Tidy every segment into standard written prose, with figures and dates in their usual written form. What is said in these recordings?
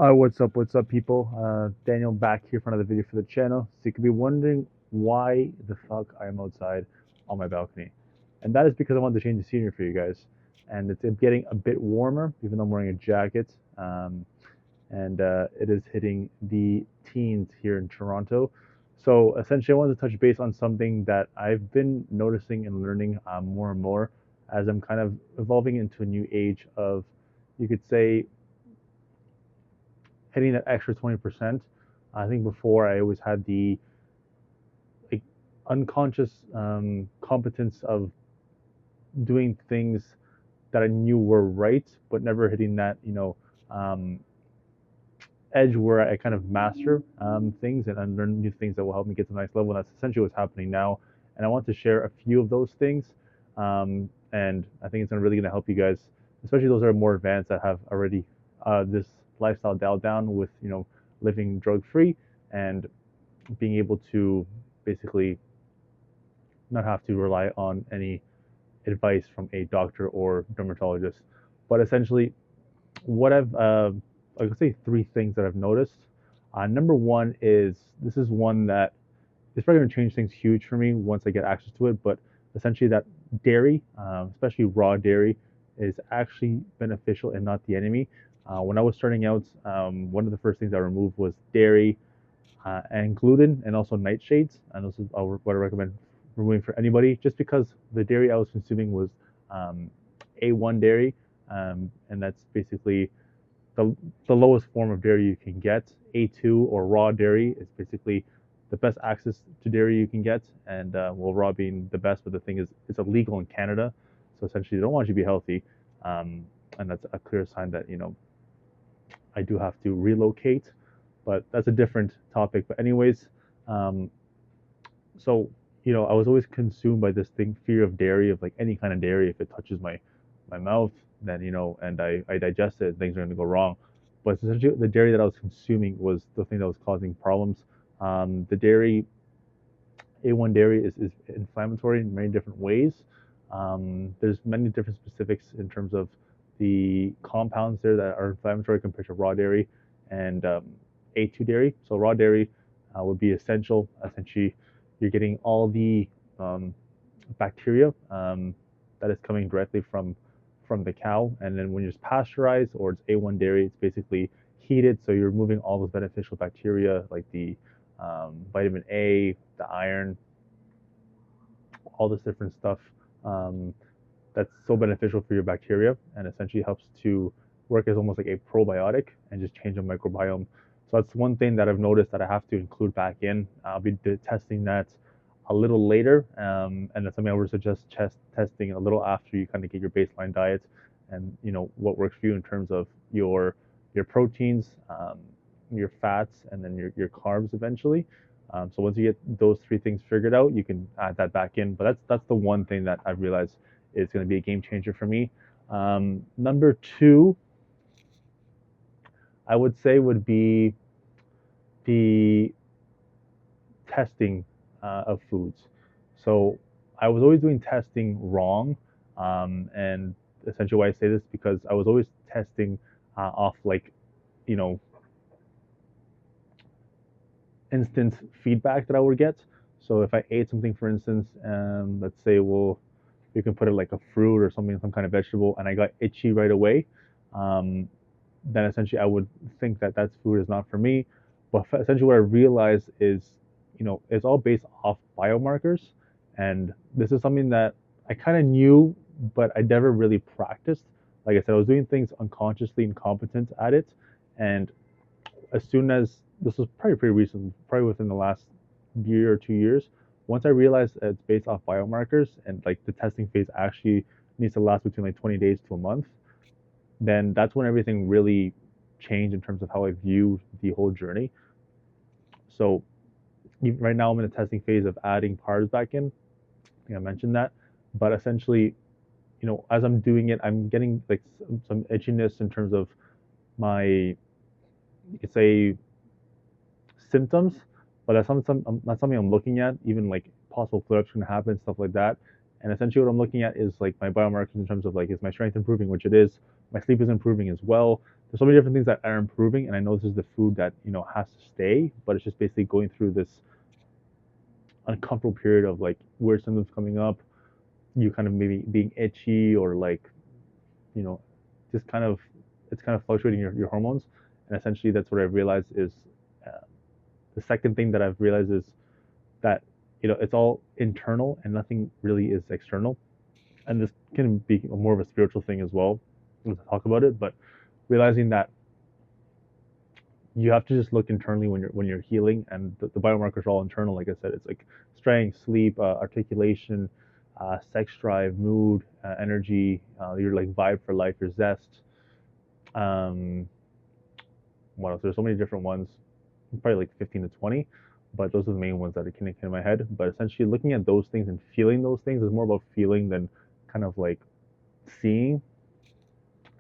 What's up, people? Daniel back here for another video for the channel. So you could be wondering why the fuck I am outside on my balcony. And that is because I wanted to change the scenery for you guys. And it's getting a bit warmer, even though I'm wearing a jacket. And it is hitting the teens here in Toronto. So essentially, I wanted to touch base on something that I've been noticing and learning more and more as I'm kind of evolving into a new age of, you could say, hitting that extra 20%. I think before I always had the like unconscious competence of doing things that I knew were right, but never hitting that um, edge where I kind of master things and learn new things that will help me get to the next level. And that's essentially what's happening now. And I want to share a few of those things. And I think it's really going to help you guys, especially those that are more advanced that have already this lifestyle dialed down with living drug free and being able to basically not have to rely on any advice from a doctor or dermatologist. But essentially, what I could say three things that I've noticed. Number one is this is one that is probably going to change things huge for me once I get access to it. But essentially, that dairy, especially raw dairy, is actually beneficial and not the enemy. When I was starting out, one of the first things I removed was dairy, and gluten, and also nightshades. And this is what I recommend removing for anybody, just because the dairy I was consuming was A1 dairy, and that's basically the, the lowest form of dairy you can get. A2 or raw dairy is basically the best access to dairy you can get, and well, raw being the best, but the thing is, it's illegal in Canada, so essentially they don't want you to be healthy, and that's a clear sign that I do have to relocate, but that's a different topic. But anyways, um, so I was always consumed by this thing, fear of dairy, of like any kind of dairy. If it touches my mouth, then and I digest it, things are going to go wrong. But essentially, the dairy that I was consuming was the thing that was causing problems. The dairy, A1 dairy, is inflammatory in many different ways. There's many different specifics in terms of the compounds there that are inflammatory compared to raw dairy and A2 dairy. So raw dairy would be essential. Essentially, you're getting all the um, bacteria that is coming directly from the cow, and then when it's pasteurized or it's A1 dairy, it's basically heated, so you're removing all those beneficial bacteria like the vitamin A, the iron, all this different stuff um, that's so beneficial for your bacteria and essentially helps to work as almost like a probiotic and just change the microbiome. So that's one thing that I've noticed that I have to include back in. I'll be testing that a little later, and that's something I would suggest testing a little after you kind of get your baseline diet and what works for you in terms of your proteins, your fats, and then your carbs eventually. So once you get those three things figured out, you can add that back in. But that's the one thing that I've realized is going to be a game changer for me. Number two, I would say would be the testing of foods. So I was always doing testing wrong, and essentially why I say this because I was always testing off like you know instant feedback that I would get. So if I ate something, for instance, let's say, well, you can put it like a fruit or something, some kind of vegetable, and I got itchy right away, um, then essentially I would think that that food is not for me. But essentially, what I realized is, it's all based off biomarkers, and this is something that I kind of knew, but I never really practiced. Like I said, I was doing things unconsciously, incompetent at it, and as soon as this was probably pretty recent, probably within the last year or 2 years, once I realized that it's based off biomarkers and like the testing phase actually needs to last between like 20 days to a month, then that's when everything really changed in terms of how I view the whole journey. So right now I'm in a testing phase of adding carbs back in. I think I mentioned that, but essentially, as I'm doing it, I'm getting like some itchiness in terms of my, you could say, symptoms, but that's not something I'm looking at. Even like possible flare-ups can happen, stuff like that. And essentially, what I'm looking at is like my biomarkers in terms of like, is my strength improving, which it is. My sleep is improving as well. There's so many different things that are improving, and I know this is the food that has to stay, but it's just basically going through this uncomfortable period of like weird symptoms coming up, you kind of maybe being itchy or like you know just kind of it's kind of fluctuating your hormones, and essentially that's what I've realized is uh, the second thing that I've realized is that it's all internal and nothing really is external, and this can be more of a spiritual thing as well. We'll talk about it, but realizing that you have to just look internally when you're healing, and the biomarkers are all internal. Like I said, it's like strength, sleep, articulation, sex drive, mood, energy, your like vibe for life, your zest. Um, what else? There's so many different ones, probably like 15 to 20, but those are the main ones that are connected in my head. But essentially, looking at those things and feeling those things is more about feeling than kind of like seeing,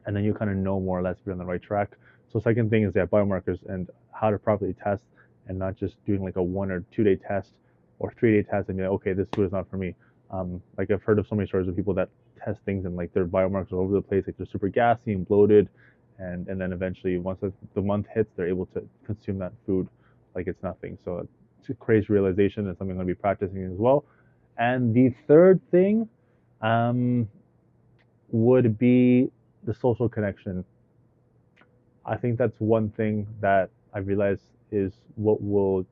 and then you kind of know more or less if you're on the right track. So second thing is that biomarkers and how to properly test, and not just doing like a 1 or 2 day test or 3 day test and be like, okay, this food is not for me. Like I've heard of so many stories of people that test things and like their biomarkers are all over the place, like they're super gassy and bloated, and then eventually once the month hits, they're able to consume that food like it's nothing. So it's a crazy realization and something I'm going to be practicing as well. And the third thing um, would be the social connection. I think that's one thing that I realize is what will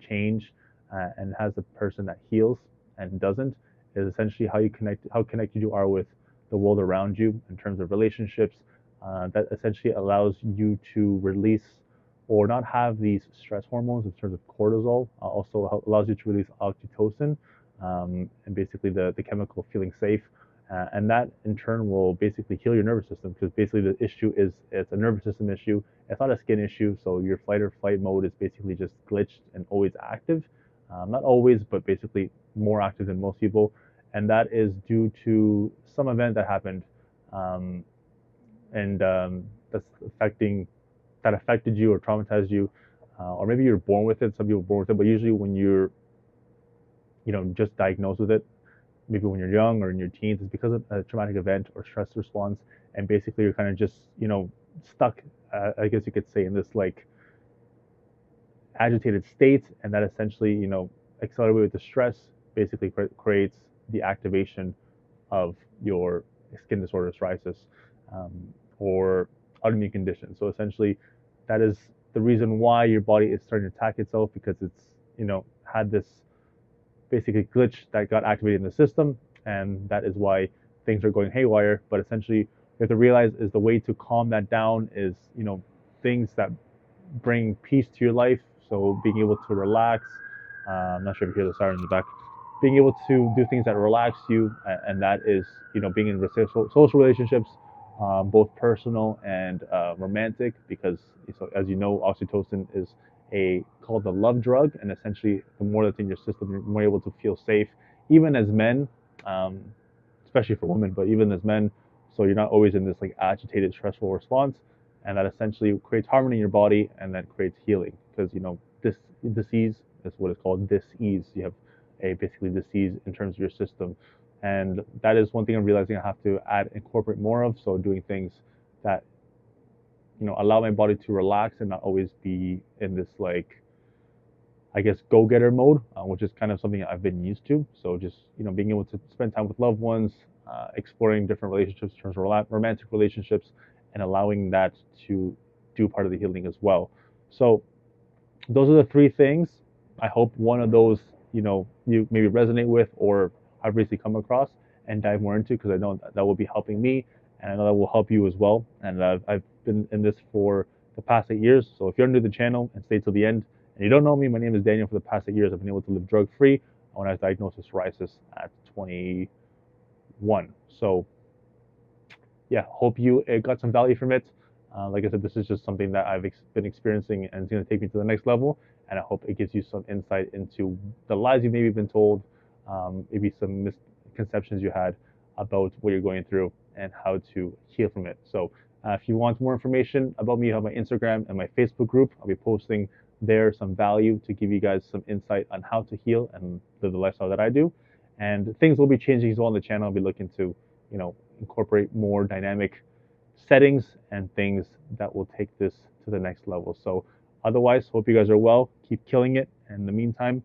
change and has the person that heals and doesn't, is essentially how connected you are with the world around you in terms of relationships. That essentially allows you to release or not have these stress hormones in terms of cortisol. Also allows you to release oxytocin, and basically the chemical feeling safe, and that in turn will basically heal your nervous system, because basically the issue is it's a nervous system issue. It's not a skin issue. So your fight or flight mode is basically just glitched and always active. Not always, but basically more active than most people, and that is due to some event that happened, um, and that's affected you or traumatized you, or maybe you're born with it. Some people are born with it, but usually when you're just diagnosed with it, maybe when you're young or in your teens, is because of a traumatic event or stress response, and basically you're kind of just stuck, I guess you could say, in this like agitated state, and that essentially accelerated with the stress basically creates the activation of your skin disorder, psoriasis, um, or autoimmune condition. So essentially, that is the reason why your body is starting to attack itself, because it's had this basically glitch that got activated in the system, and that is why things are going haywire. But essentially, you have to realize is the way to calm that down is things that bring peace to your life. So being able to relax. I'm not sure if you hear the siren in the back. Being able to do things that relax you, and that is being in social relationships, both personal and romantic, because so as you know, oxytocin is a called the love drug, and essentially the more that's in your system, you're more able to feel safe, even as men, um, especially for women, but even as men. So you're not always in this like agitated, stressful response, and that essentially creates harmony in your body, and that creates healing, because this disease is what is called dis-ease. You have a basically disease in terms of your system, and that is one thing I'm realizing I have to incorporate more of. So doing things that allow my body to relax and not always be in this like, I guess, go-getter mode, which is kind of something I've been used to. So just being able to spend time with loved ones, exploring different relationships in terms of romantic relationships, and allowing that to do part of the healing as well. So those are the three things. I hope one of those you maybe resonate with or have recently come across and dive more into, because I know that will be helping me, and I know that will help you as well. And I've been in this for the past 8 years. So if you're new to the channel and stay till the end, and you don't know me, my name is Daniel. For the past 8 years, I've been able to live drug free when I was diagnosed with psoriasis at 21. So yeah, hope you got some value from it. Like I said, this is just something that I've been experiencing, and it's going to take me to the next level. And I hope it gives you some insight into the lies you've maybe been told, maybe some misconceptions you had about what you're going through, and how to heal from it. So if you want more information about me, I have my Instagram and my Facebook group. I'll be posting there some value to give you guys some insight on how to heal and live the lifestyle that I do. and things will be changing as well on the channel. I'll be looking to, incorporate more dynamic settings and things that will take this to the next level. So otherwise, hope you guys are well. Keep killing it. And in the meantime,